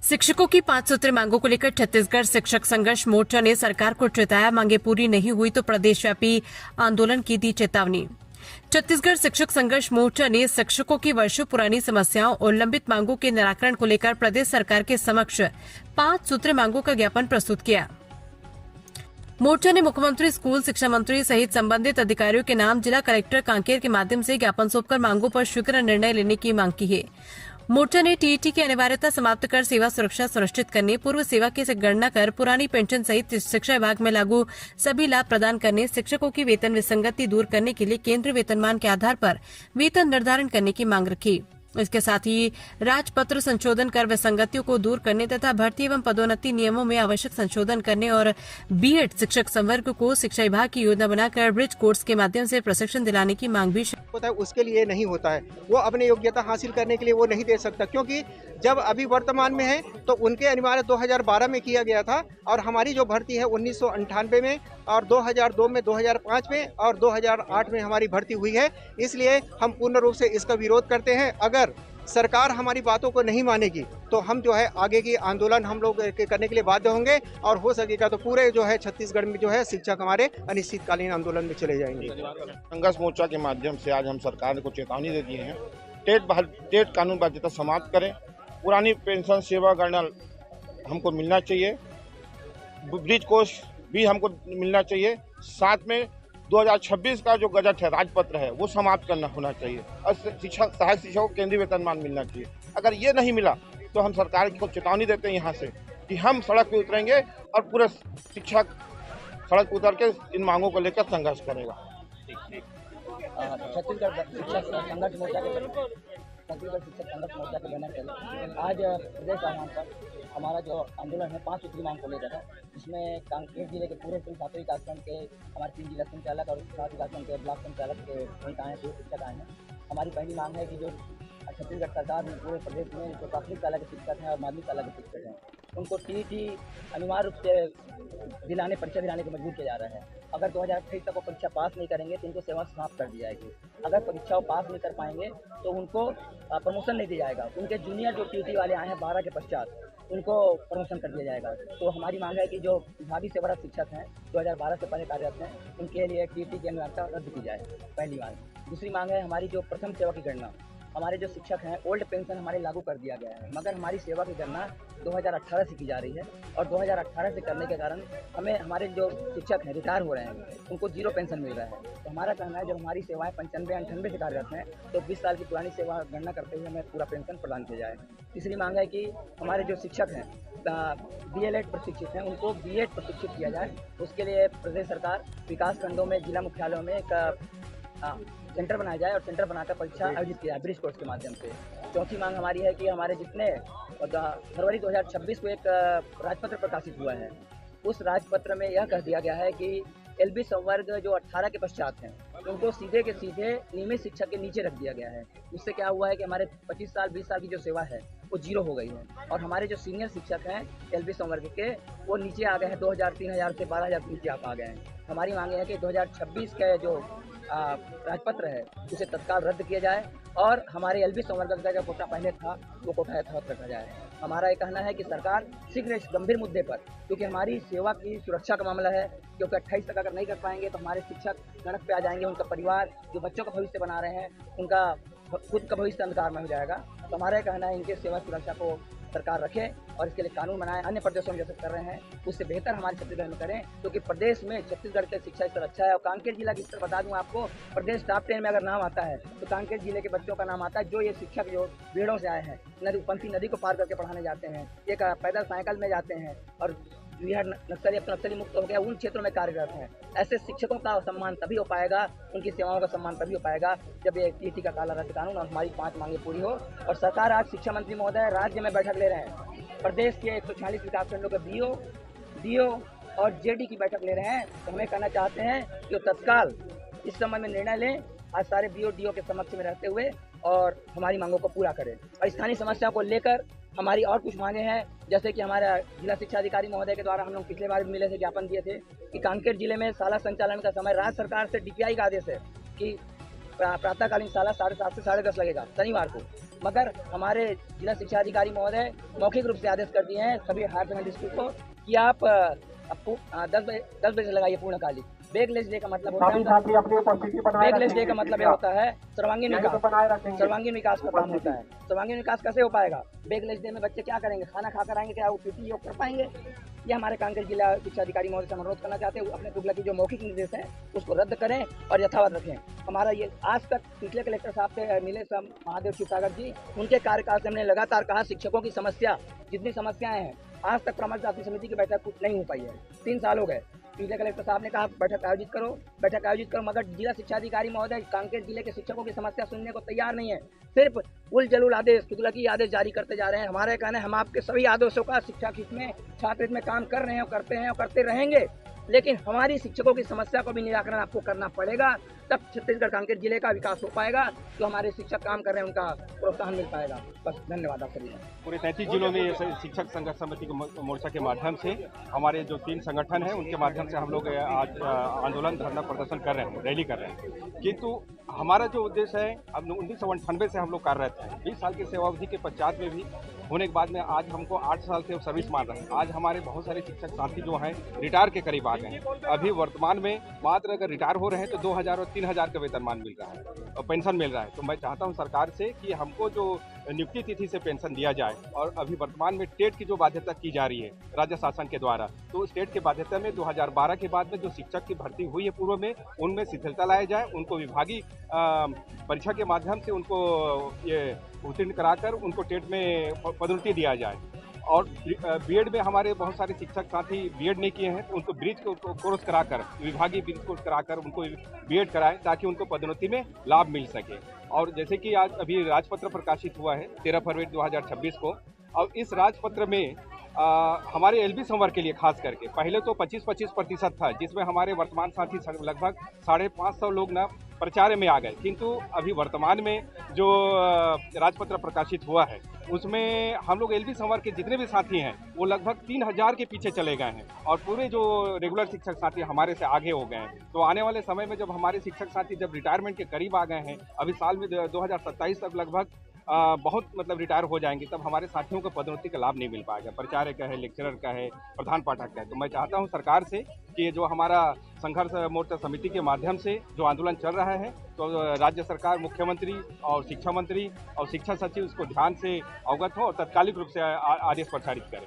शिक्षकों की 5 सूत्री मांगों को लेकर छत्तीसगढ़ शिक्षक संघर्ष मोर्चा ने सरकार को चेताया, मांगे पूरी नहीं हुई तो प्रदेशव्यापी आंदोलन की दी चेतावनी। छत्तीसगढ़ शिक्षक संघर्ष मोर्चा ने शिक्षकों की वर्षों पुरानी समस्याओं और लंबित मांगों के निराकरण को लेकर प्रदेश सरकार के समक्ष 5 सूत्री मांगों का ज्ञापन प्रस्तुत किया। मोर्चा ने मुख्यमंत्री, स्कूल शिक्षा मंत्री सहित संबंधित अधिकारियों के नाम जिला कलेक्टर कांकेर के माध्यम से ज्ञापन सौंपकर मांगों पर शीघ्र निर्णय लेने की मांग की है। मोर्चा ने टीईटी की अनिवार्यता समाप्त कर सेवा सुरक्षा सुनिश्चित करने, पूर्व सेवा की गणना कर पुरानी पेंशन सहित शिक्षा विभाग में लागू सभी लाभ प्रदान करने, शिक्षकों की वेतन विसंगति दूर करने के लिए केंद्रीय वेतनमान के आधार पर वेतन निर्धारण करने की मांग रखी। इसके साथ ही राजपत्र संशोधन कर विसंगतियों को दूर करने तथा भर्ती एवं पदोन्नति नियमों में आवश्यक संशोधन करने और बीएड शिक्षक संवर्ग को शिक्षा विभाग की योजना बनाकर ब्रिज कोर्स के माध्यम से प्रशिक्षण दिलाने की मांग भी होता है, उसके लिए नहीं होता है। वो अपनी योग्यता हासिल करने के लिए वो नहीं दे सकता, क्योंकि जब अभी वर्तमान में है तो उनके अनिवार्य 2012 में किया गया था और हमारी जो भर्ती है 1998 में और 2002 में, 2005 में और 2008 में हमारी भर्ती हुई है। इसलिए हम पूर्ण रूप से इसका विरोध करते हैं। अगर सरकार हमारी बातों को नहीं मानेगी तो हम जो है आगे की आंदोलन हम लोग करने के लिए बाध्य होंगे और हो सकेगा तो पूरे जो है छत्तीसगढ़ में जो है शिक्षक हमारे अनिश्चितकालीन आंदोलन में चले जाएंगे। संघर्ष मोर्चा के माध्यम से आज हम सरकार को चेतावनी दे दिए हैं। टेट कानून बाध्यता समाप्त करें, पुरानी पेंशन सेवा गणना हमको मिलना चाहिए, ब्रिज कोर्स भी हमको मिलना चाहिए, साथ में 2026 का जो गजट है, राजपत्र है, वो समाप्त करना होना चाहिए और शिक्षक सहायक शिक्षकों को केंद्रीय वेतनमान मिलना चाहिए। अगर ये नहीं मिला तो हम सरकार को चेतावनी देते हैं यहाँ से कि हम सड़क पे उतरेंगे और पूरे शिक्षक सड़क पर उतर के इन मांगों को लेकर संघर्ष करेगा। छत्तीसगढ़ शिक्षक संघर्ष मोर्चा के बैनर तले आज प्रदेश आह्वान पर हमारा जो आंदोलन है 5 सूत्री मांग को लेकर है, जिसमें कांकेर जिले के पूरे 7 विकासखंड के हमारे 3 जिला संचालक और 7 विकासखंड के ब्लॉक संचालक के पॉइंट आए हैं, 2 शिक्षक आए हैं। हमारी पहली मांग है कि जो छत्तीसगढ़ सरकार में पूरे प्रदेश में जो प्राथमिक शाला के शिक्षक हैं और माध्यमिक शाला के शिक्षक हैं, उनको टीईटी अनिवार्य रूप से परीक्षा दिलाने को मजबूर किया जा रहा है। अगर 2028 तक वो परीक्षा पास नहीं करेंगे तो उनको सेवा समाप्त कर दी जाएगी। अगर परीक्षा पास नहीं कर पाएंगे तो उनको प्रमोशन नहीं दिया जाएगा। उनके जूनियर जो टीईटी वाले आए हैं 12 के पश्चात, उनको प्रमोशन कर दिया जाएगा। तो हमारी मांग है कि जो विभागीय सेवारत शिक्षक हैं 2012 से पहले कार्यरत हैं, उनके लिए टीईटी की अनिवार्यता रद्द की जाए, पहली मांग। दूसरी मांग है हमारी जो प्रथम सेवा की गणना, हमारे जो शिक्षक हैं ओल्ड पेंशन हमारे लागू कर दिया गया है, मगर हमारी सेवा की गणना 2018 से की जा रही है और 2018 से करने के कारण हमें हमारे जो शिक्षक हैं रिटायर हो रहे हैं, उनको 0 पेंशन मिल रहा है। तो हमारा कहना है जब हमारी सेवाएं 95-98 से कार्यरत हैं तो 20 साल की पुरानी सेवा गणना करते हुए हमें पूरा पेंशन प्रदान किया जाए। तीसरी मांग है कि हमारे जो शिक्षक हैं DLED प्रशिक्षित हैं, उनको बीएड प्रशिक्षित किया जाए। उसके लिए प्रदेश सरकार विकास खंडों में, जिला मुख्यालयों में एक सेंटर बनाया जाए और सेंटर बनाकर परीक्षा आयोजित किया जाए ब्रिज कोर्स के माध्यम से। चौथी मांग हमारी है कि हमारे जितने फरवरी 2026 को एक राजपत्र प्रकाशित हुआ है, उस राजपत्र में यह कह दिया गया है कि LB संवर्ग जो 18 के पश्चात हैं उनको सीधे के सीधे नियमित शिक्षक के नीचे रख दिया गया है। उससे क्या हुआ है कि हमारे 25 साल 20 साल की जो सेवा है वो 0 हो गई है और हमारे जो सीनियर शिक्षक हैं LB संवर्ग के वो नीचे आ गए हैं, 2000-3000 से 12,000 नीचे आ गए हैं। हमारी मांग है कि 2026 का जो राजपत्र है उसे तत्काल रद्द किया जाए और हमारे LB संवर्ग का जो कोटा पहले था वो कोटा यथावत रखा जाए। हमारा ये कहना है कि सरकार शीघ्र इस गंभीर मुद्दे पर, क्योंकि हमारी सेवा की सुरक्षा का मामला है, क्योंकि 28 तक अगर नहीं कर पाएंगे तो हमारे शिक्षक सड़क पे आ जाएंगे, उनका परिवार जो बच्चों का भविष्य बना रहे हैं उनका खुद का भविष्य अंधकार में हो जाएगा। तो हमारा ये कहना है इनके सेवा सुरक्षा को सरकार रखे और इसके लिए कानून बनाए। अन्य प्रदेशों में जैसे कर रहे हैं उससे बेहतर हमारे छत्तीसगढ़ में करें, क्योंकि प्रदेश में छत्तीसगढ़ का शिक्षा स्तर अच्छा है। और कांकेर जिला की स्तर बता दूं आपको, प्रदेश टॉप 10 में अगर नाम आता है तो कांकेर जिले के बच्चों का नाम आता है, जो ये शिक्षक जो भीड़ों से आए हैं, पंथी नदी को पार करके पढ़ाने जाते हैं, एक पैदल साइकिल में जाते हैं और बिहार नक्सली मुक्त हो गया उन क्षेत्रों में कार्यरत हैं। ऐसे शिक्षकों का सम्मान तभी हो पाएगा, उनकी सेवाओं का सम्मान तभी हो पाएगा जब ये टीईटी का काला रद्द कानून और हमारी 5 मांगे पूरी हो। और सरकार आज शिक्षा मंत्री महोदय राज्य में बैठक ले रहे हैं, प्रदेश के 140 विकासखंडों के DO और JD की बैठक ले रहे हैं। तो हमें कहना चाहते हैं कि तत्काल इस संबंध में निर्णय लें, आज सारे BO DO के समक्ष में रहते हुए और हमारी मांगों को पूरा करें। और स्थानीय समस्याओं को लेकर हमारी और कुछ मांगे हैं, जैसे कि हमारा जिला शिक्षा अधिकारी महोदय के द्वारा हम लोग पिछले बार भी मिले थे, ज्ञापन दिए थे कि कांकेर जिले में शाला संचालन का समय राज्य सरकार से DPI का आदेश है कि प्रातःकालीन शाला 7:30 से 10:30 लगेगा शनिवार को। मगर हमारे जिला शिक्षा अधिकारी महोदय मौखिक रूप से आदेश कर दिए हैं सभी हायर सेकेंडरी स्कूल को कि आप 10 बजे से लगाइए पूर्णकालिक। बैकलेस डे का मतलब होता है बैकलेस डे का मतलब ये होता है सर्वांगीण विकास का काम होता है। सर्वांगीण विकास कैसे हो पाएगा? बैकलेस डे में बच्चे क्या करेंगे? खाना खाकर आएंगे, क्या वो पीटी योग कर पाएंगे? ये हमारे कांकेर जिला शिक्षा अधिकारी महोदय से अनुरोध करना चाहते हैं, अपने तुगलकी जो मौखिक निर्देश है उसको रद्द करें और यथावत रखें। हमारा ये आज तक पिछले कलेक्टर साहब से मिले महादेव शिवसागर जी, उनके कार्यकाल से हमने लगातार कहा शिक्षकों की समस्या जितनी समस्याएं हैं आज तक परामर्श जाति समिति की बैठक कुछ नहीं हो पाई है। 3 साल हो गए। पिछले कलेक्टर साहब ने कहा बैठक आयोजित करो, मगर जिला शिक्षा अधिकारी महोदय कांकेर जिले के शिक्षकों की समस्या सुनने को तैयार नहीं है। सिर्फ उल जलूल आदेश, तुगलकी आदेश जारी करते जा रहे हैं। हमारे कहना है हम आपके सभी आदेशों का शिक्षा हित में छात्र हित में काम कर रहे हैं और करते हैं और करते रहेंगे, लेकिन हमारी शिक्षकों की समस्या को भी निराकरण आपको करना पड़ेगा, तब छत्तीसगढ़ कांकेर जिले का विकास हो पाएगा। जो हमारे शिक्षक काम कर रहे हैं उनका प्रोत्साहन मिल पाएगा। बस धन्यवाद आप सभी। पूरे 33 जिलों में शिक्षक संघर्ष समिति मोर्चा के माध्यम से हमारे जो 3 संगठन हैं उनके माध्यम से हम लोग आज आंदोलन धरना प्रदर्शन कर रहे हैं, रैली कर रहे हैं। किंतु हमारा जो उद्देश्य है, अब 1998 से हम लोग कार्यरत हैं। 20 साल की सेवा अवधि के पश्चात में भी होने के बाद में आज हमको 8 साल से सर्विस मान रहे हैं। आज हमारे बहुत सारे शिक्षक साथी जो हैं रिटायर के करीब आ गए हैं। अभी वर्तमान में मात्र अगर रिटायर हो रहे हैं तो 2000 और 3000 का वेतनमान मिल रहा है और पेंशन मिल रहा है। तो मैं चाहता हूं सरकार से कि हमको जो नियुक्ति तिथि से पेंशन दिया जाए, और अभी वर्तमान में टेट की जो बाध्यता की जा रही है राज्य शासन के द्वारा, तो उस टेट के बाध्यता में 2012 के बाद में जो शिक्षक की भर्ती हुई है पूर्व में, उनमें शिथिलता लाया जाए। उनको विभागीय परीक्षा के माध्यम से उनको ये उत्तीर्ण कराकर उनको टेट में पदोन्नति दिया जाए। और बीएड में हमारे बहुत सारे शिक्षक साथी बीएड नहीं किए हैं तो उनको ब्रिज कोर्स कराकर, विभागीय ब्रिज कोर्स कराकर उनको बीएड कराएं ताकि उनको पदोन्नति में लाभ मिल सके। और जैसे कि आज अभी राजपत्र प्रकाशित हुआ है 13 फरवरी 2026 को, और इस राजपत्र में हमारे एलबी संवर्ग के लिए खास करके पहले तो 25% था, जिसमें हमारे वर्तमान साथी लगभग 550 लोग ना प्रचार में आ गए। किंतु अभी वर्तमान में जो राजपत्र प्रकाशित हुआ है उसमें हम लोग एलबी संवर्ग के जितने भी साथी हैं वो लगभग 3000 के पीछे चले गए हैं, और पूरे जो रेगुलर शिक्षक साथी हमारे से आगे हो गए हैं। तो आने वाले समय में जब हमारे शिक्षक साथी जब रिटायरमेंट के करीब आ गए हैं, अभी साल में 2027 तक लगभग बहुत मतलब रिटायर हो जाएंगे, तब हमारे साथियों को पदोन्नति का लाभ नहीं मिल पाएगा। प्राचार्य का है, लेक्चरर का है, प्रधान पाठक का है। तो मैं चाहता हूं सरकार से कि जो हमारा संघर्ष मोर्चा समिति के माध्यम से जो आंदोलन चल रहा है, तो राज्य सरकार, मुख्यमंत्री और शिक्षा मंत्री और शिक्षा सचिव उसको ध्यान से अवगत हो और तत्कालिक रूप से आदेश प्रसारित करें।